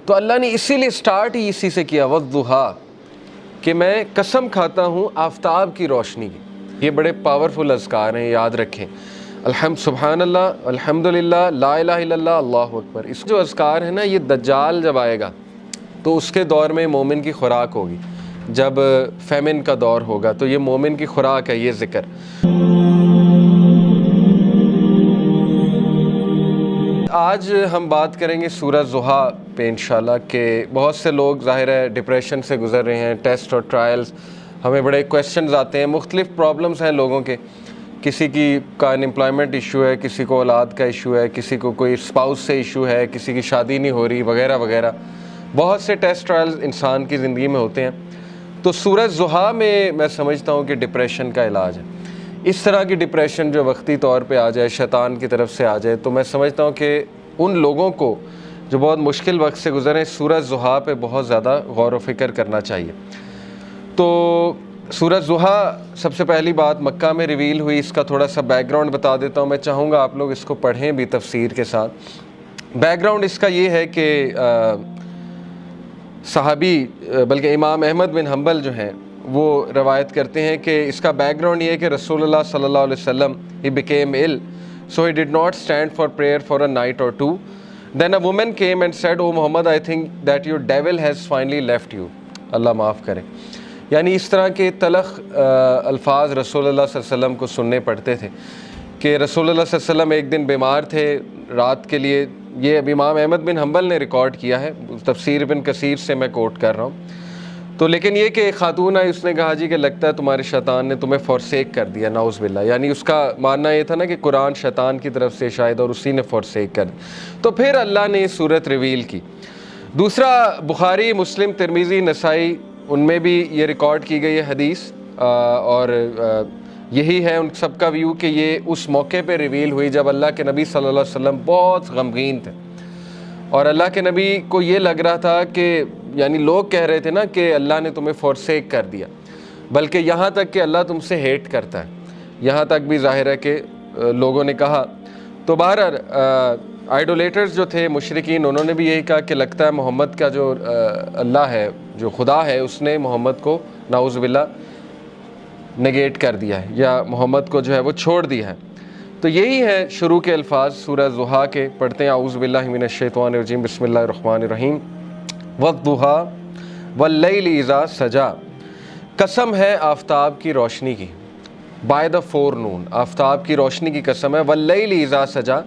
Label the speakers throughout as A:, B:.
A: تو اللہ نے اسی لیے سٹارٹ ہی اسی سے کیا والضحیٰ، کہ میں قسم کھاتا ہوں آفتاب کی روشنی کی۔ یہ بڑے پاورفل اذکار ہیں، یاد رکھیں۔ سبحان اللہ، الحمدللہ، لا الہ الا اللہ، اللہ اکبر۔ اس جو اذکار ہے نا، یہ دجال جب آئے گا تو اس کے دور میں مومن کی خوراک ہوگی، جب فیمن کا دور ہوگا تو یہ مومن کی خوراک ہے یہ ذکر۔ آج ہم بات کریں گے سورہ ضحیٰ پہ انشاءاللہ، کہ بہت سے لوگ ظاہر ہے ڈپریشن سے گزر رہے ہیں، ٹیسٹ اور ٹرائلز، ہمیں بڑے کویسچنز آتے ہیں، مختلف پرابلمز ہیں لوگوں کے، کسی کی کا انمپلائمنٹ ایشو ہے، کسی کو اولاد کا ایشو ہے، کسی کو کوئی اسپاؤس سے ایشو ہے، کسی کی شادی نہیں ہو رہی وغیرہ وغیرہ، بہت سے ٹیسٹ ٹرائلز انسان کی زندگی میں ہوتے ہیں۔ تو سورہ ضحیٰ میں سمجھتا ہوں کہ ڈپریشن کا علاج ہے۔ اس طرح کی ڈپریشن جو وقتی طور پہ آ جائے، شیطان کی طرف سے آ جائے، تو میں سمجھتا ہوں کہ ان لوگوں کو جو بہت مشکل وقت سے گزرے، سورہ ضحیٰ پہ بہت زیادہ غور و فکر کرنا چاہیے۔ تو سورہ ضحیٰ سب سے پہلی بات مکہ میں ریویل ہوئی، اس کا تھوڑا سا بیک گراؤنڈ بتا دیتا ہوں، میں چاہوں گا آپ لوگ اس کو پڑھیں بھی تفسیر کے ساتھ۔ بیک گراؤنڈ اس کا یہ ہے کہ صحابی بلکہ امام احمد بن حنبل جو ہیں وہ روایت کرتے ہیں کہ اس کا بیک گراؤنڈ یہ ہے کہ رسول اللہ صلی اللہ علیہ وسلم he became ill so he did not stand for prayer for a night or two. Then a woman came and said, "Oh Muhammad, I think that your devil has finally left you." اللہ معاف کرے۔ یعنی اس طرح کے تلخ الفاظ رسول اللہ صلی اللہ علیہ وسلم کو سننے پڑتے تھے کہ رسول اللہ صلی اللہ علیہ وسلم ایک دن بیمار تھے رات کے لیے۔ یہ اب امام احمد بن حنبل نے ریکارڈ کیا ہے، تفسیر ابن کثیر سے میں کوٹ کر رہا ہوں۔ تو لیکن یہ کہ خاتون آئی، اس نے کہا جی کہ لگتا ہے تمہارے شیطان نے تمہیں فورسیک کر دیا، نعوذ باللہ۔ یعنی اس کا ماننا یہ تھا نا کہ قرآن شیطان کی طرف سے شاید، اور اسی نے فورسیک کر دیا۔ تو پھر اللہ نے یہ صورت ریویل کی۔ دوسرا، بخاری، مسلم، ترمذی، نسائی، ان میں بھی یہ ریکارڈ کی گئی ہے حدیث، اور یہی ہے ان سب کا ویو کہ یہ اس موقع پہ ریویل ہوئی جب اللہ کے نبی صلی اللہ علیہ وسلم بہت غمگین تھے، اور اللہ کے نبی کو یہ لگ رہا تھا کہ یعنی لوگ کہہ رہے تھے نا کہ اللہ نے تمہیں فورسیک کر دیا، بلکہ یہاں تک کہ اللہ تم سے ہیٹ کرتا ہے، یہاں تک بھی ظاہر ہے کہ لوگوں نے کہا۔ تو بہرحال آئیڈولیٹرز جو تھے، مشرکین، انہوں نے بھی یہی کہا کہ لگتا ہے محمد کا جو اللہ ہے، جو خدا ہے، اس نے محمد کو نعوذ باللہ نگیٹ کر دیا ہے، یا محمد کو جو ہے وہ چھوڑ دیا ہے۔ تو یہی ہے شروع کے الفاظ سورہ ضحیٰ کے، پڑھتے ہیں اعوذ باللہ من الشیطان الرجیم، بسم اللہ الرحمن الرحیم۔ والضحیٰ واللیل اذا سجا، قسم ہے آفتاب کی روشنی کی، بائی دا فور نون، آفتاب کی روشنی کی قسم ہے۔ واللیل اذا سجا،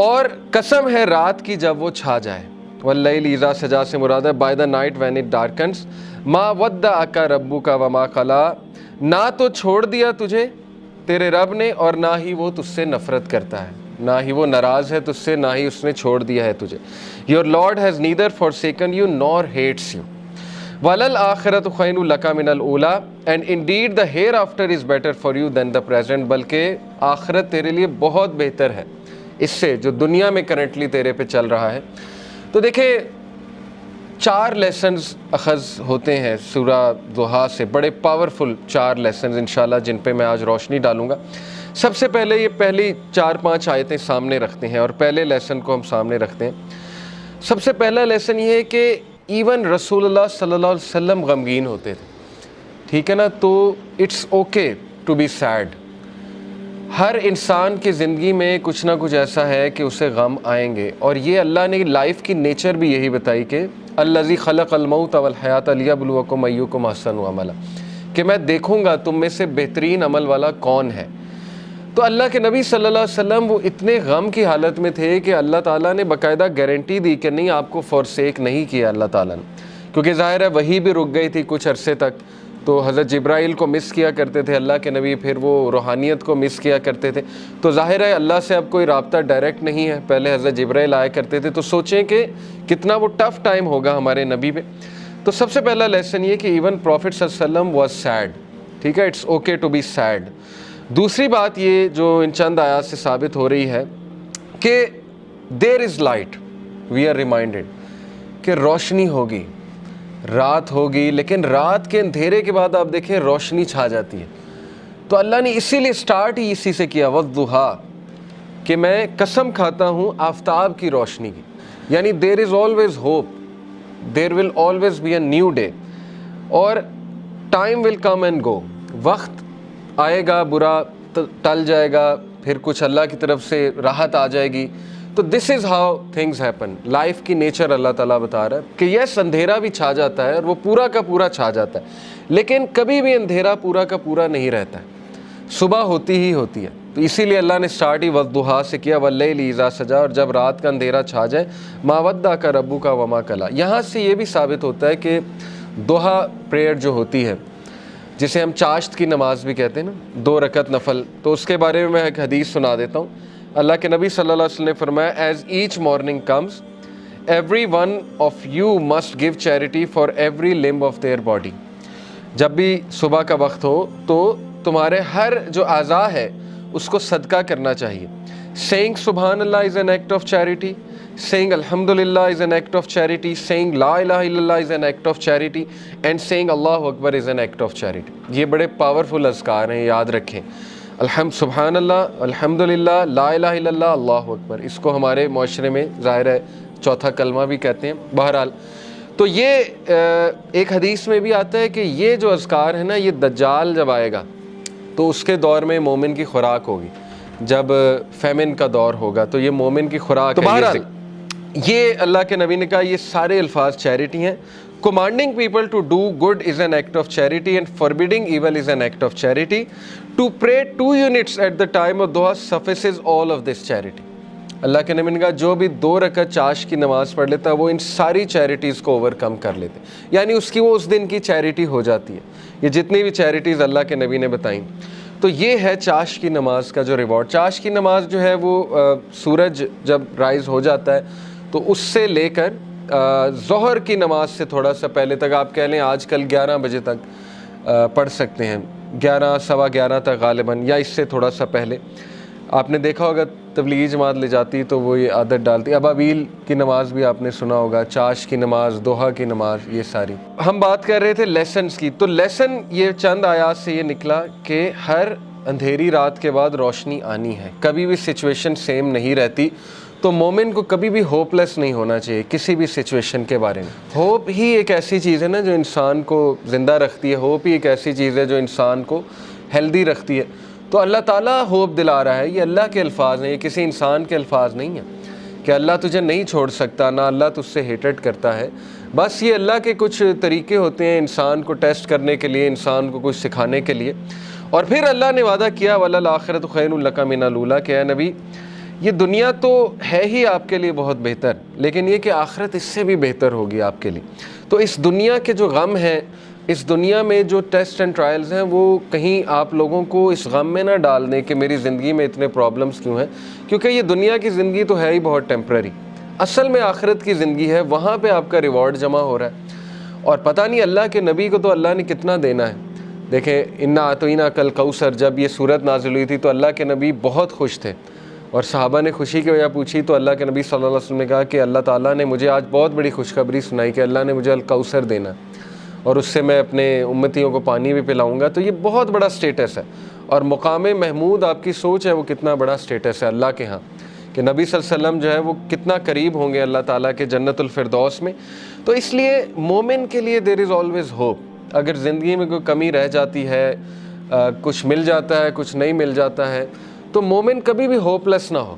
A: اور قسم ہے رات کی جب وہ چھا جائے۔ واللیل اذا سجا سے مراد ہے by the night when it darkness. ما ودعک ربک وما قلی، نہ تو چھوڑ دیا تجھے تیرے رب نے، اور نہ ہی وہ تجھ سے نفرت کرتا ہے، نہ ہی وہ ناراض ہے تجھ سے، نہ ہی اس نے چھوڑ دیا ہے تجھے۔ Your Lord has neither forsaken you nor hates you. وَلَلْآخِرَةُ خَيْرٌ لَكَ مِنَ الْأُولَىٰ، and indeed the hereafter is better for you than the present، بلکہ آخرت تیرے لیے بہت بہتر ہے اس سے جو دنیا میں کرنٹلی تیرے پہ چل رہا ہے۔ تو دیکھیں 4 لیسنز اخذ ہوتے ہیں سورہ ضحیٰ سے، بڑے پاورفل 4 لیسنز انشاءاللہ، جن پہ میں آج روشنی ڈالوں گا۔ سب سے پہلے یہ پہلی 4-5 آیتیں سامنے رکھتے ہیں، اور پہلے لیسن کو ہم سامنے رکھتے ہیں۔ سب سے پہلا لیسن یہ ہے کہ ایون رسول اللہ صلی اللہ علیہ وسلم غمگین ہوتے تھے، ٹھیک ہے نا؟ تو it's okay to be sad. ہر انسان کی زندگی میں کچھ نہ کچھ ایسا ہے کہ اسے غم آئیں گے، اور یہ اللہ نے لائف کی نیچر بھی یہی بتائی کہ الذی خلق الموت والحیات لیبلوکم ایکم احسن عملا، کہ میں دیکھوں گا تم میں سے بہترین عمل والا کون ہے۔ تو اللہ کے نبی صلی اللہ علیہ وسلم وہ اتنے غم کی حالت میں تھے کہ اللہ تعالیٰ نے باقاعدہ گارنٹی دی کہ نہیں، آپ کو فورسیک نہیں کیا اللہ تعالیٰ نے، کیونکہ ظاہر ہے وہی بھی رک گئی تھی کچھ عرصے تک، تو حضرت جبرائیل کو مس کیا کرتے تھے اللہ کے نبی، پھر وہ روحانیت کو مس کیا کرتے تھے، تو ظاہر ہے اللہ سے اب کوئی رابطہ ڈائریکٹ نہیں ہے۔ پہلے حضرت جبرائیل آیا کرتے تھے، تو سوچیں کہ کتنا وہ ٹف ٹائم ہوگا ہمارے نبی پہ۔ تو سب سے پہلا لیسن یہ کہ ایون پروفٹ صلی اللہ علیہ وسلم واز سیڈ، ٹھیک ہے، it's okay to be sad. دوسری بات یہ جو ان چند آیات سے ثابت ہو رہی ہے کہ there is light, we are reminded کہ روشنی ہوگی، رات ہوگی، لیکن رات کے اندھیرے کے بعد آپ دیکھیں روشنی چھا جاتی ہے۔ تو اللہ نے اسی لیے سٹارٹ ہی اسی سے کیا، والضحیٰ، کہ میں قسم کھاتا ہوں آفتاب کی روشنی کی، یعنی there is always hope there will always be a new day. اور time will come and go, وقت آئے گا, برا ٹل جائے گا, پھر کچھ اللہ کی طرف سے راحت آ جائے گی. تو this is how things happen. Life کی نیچر اللہ تعالیٰ بتا رہا ہے کہ یس اندھیرا بھی چھا جاتا ہے اور وہ پورا کا پورا چھا جاتا ہے, لیکن کبھی بھی اندھیرا پورا کا پورا نہیں رہتا ہے, صبح ہوتی ہی ہوتی ہے. تو اسی لیے اللہ نے اسٹارٹ ہی والضحیٰ سے کیا, واللیل اذا سجا, اور جب رات کا اندھیرا چھا جائے, ما ودعک ربک وما قلی. یہاں سے یہ بھی ثابت ہوتا ہے کہ ضحیٰ پریئر جو ہوتی ہے, جسے ہم چاشت کی نماز بھی کہتے ہیں نا, 2 رکعت نفل, تو اس کے بارے میں ایک حدیث سنا دیتا ہوں. اللہ کے نبی صلی اللہ علیہ وسلم نے فرمایا, as each morning comes every one of you must give charity for every limb of their body. جب بھی صبح کا وقت ہو تو تمہارے ہر جو اعضاء ہے اس کو صدقہ کرنا چاہیے. سیئنگ سبحان اللہ is an act of charity, saying alhamdulillah is an act of charity, saying la ilaha illallah is an act of charity, and saying Allahu Akbar is an act of charity. یہ بڑے powerful اذکار ہیں, یاد رکھیں. سبحان اللہ, الحمدللہ, لا الہ الا اللہ, اللہ اکبر. اس کو ہمارے معاشرے میں ظاہر ہے چوتھا کلمہ بھی کہتے ہیں. بہرحال تو یہ ایک حدیث میں بھی آتا ہے کہ یہ جو اذکار ہے نا, یہ دجال جب آئے گا تو اس کے دور میں مومن کی خوراک ہوگی. جب فیمن کا دور ہوگا تو یہ مومن کی خوراک ہے. بہرحال یہ اللہ کے نبی نے کہا یہ سارے الفاظ چیریٹی ہیں. Commanding people to do good is an act of charity and forbidding evil is an act of charity. To pray 2 units at the time of duha suffices all of this charity. اللہ کے نبی نے کہا جو بھی 2 رکعت چاش کی نماز پڑھ لیتا ہے وہ ان ساری چیریٹیز کو اوور کم کر لیتے, یعنی اس کی وہ اس دن کی چیریٹی ہو جاتی ہے. یہ جتنی بھی چیریٹیز اللہ کے نبی نے بتائیں, تو یہ ہے چاش کی نماز کا جو ریوارڈ. چاش کی نماز جو ہے وہ سورج جب رائز ہو جاتا ہے تو اس سے لے کر ظہر کی نماز سے تھوڑا سا پہلے تک, آپ کہہ لیں آج کل 11 بجے تک پڑھ سکتے ہیں, 11 سوا 11 تک غالباً, یا اس سے تھوڑا سا پہلے. آپ نے دیکھا ہوگا تبلیغی جماعت لے جاتی تو وہ یہ عادت ڈالتی. ابابیل کی نماز بھی آپ نے سنا ہوگا, چاش کی نماز, دوحہ کی نماز, یہ ساری. ہم بات کر رہے تھے لیسنز کی, تو لیسن یہ چند آیات سے یہ نکلا کہ ہر اندھیری رات کے بعد روشنی آنی ہے. کبھی بھی سچویشن سیم نہیں رہتی, تو مومن کو کبھی بھی ہوپ لیس نہیں ہونا چاہیے کسی بھی سچویشن کے بارے میں. ہوپ ہی ایک ایسی چیز ہے نا جو انسان کو زندہ رکھتی ہے. ہوپ ہی ایک ایسی چیز ہے جو انسان کو ہیلدی رکھتی ہے. تو اللہ تعالیٰ ہوپ دلا رہا ہے. یہ اللہ کے الفاظ ہیں, یہ کسی انسان کے الفاظ نہیں ہیں کہ اللہ تجھے نہیں چھوڑ سکتا, نہ اللہ تجھ سے ہیٹڈ کرتا ہے. بس یہ اللہ کے کچھ طریقے ہوتے ہیں انسان کو ٹیسٹ کرنے کے لیے, انسان کو کچھ سکھانے کے لیے. اور پھر اللہ نے وعدہ کیا وَلَلْآخِرَةُ خَيْرٌ لَكَ مِنَ الْأُولَىٰ, کہ اے نبی یہ دنیا تو ہے ہی آپ کے لیے بہت بہتر, لیکن یہ کہ آخرت اس سے بھی بہتر ہوگی آپ کے لیے. تو اس دنیا کے جو غم ہیں, اس دنیا میں جو ٹیسٹ اینڈ ٹرائلز ہیں, وہ کہیں آپ لوگوں کو اس غم میں نہ ڈال دیں کہ میری زندگی میں اتنے پرابلمس کیوں ہیں, کیونکہ یہ دنیا کی زندگی تو ہے ہی بہت ٹیمپرری. اصل میں آخرت کی زندگی ہے, وہاں پہ آپ کا ریوارڈ جمع ہو رہا ہے. اور پتہ نہیں اللہ کے نبی کو تو اللہ نے کتنا دینا ہے. دیکھیں انا اعطیناک الکوثر, جب یہ صورت نازل ہوئی تھی تو اللہ کے نبی بہت خوش تھے, اور صحابہ نے خوشی کی وجہ پوچھی تو اللہ کے نبی صلی اللہ علیہ وسلم نے کہا کہ اللہ تعالیٰ نے مجھے آج بہت بڑی خوشخبری سنائی کہ اللہ نے مجھے الکوثر دینا, اور اس سے میں اپنے امتیوں کو پانی بھی پلاؤں گا. تو یہ بہت بڑا سٹیٹس ہے, اور مقام محمود آپ کی سوچ ہے وہ کتنا بڑا سٹیٹس ہے اللہ کے ہاں, کہ نبی صلی اللہ علیہ وسلم جو ہے وہ کتنا قریب ہوں گے اللہ تعالیٰ کے جنت الفردوس میں. تو اس لیے مومن کے لیے دیر از آلویز ہوپ. اگر زندگی میں کوئی کمی رہ جاتی ہے, کچھ مل جاتا ہے, کچھ نہیں مل جاتا ہے, تو مومن کبھی بھی ہوپ لیس نہ ہو.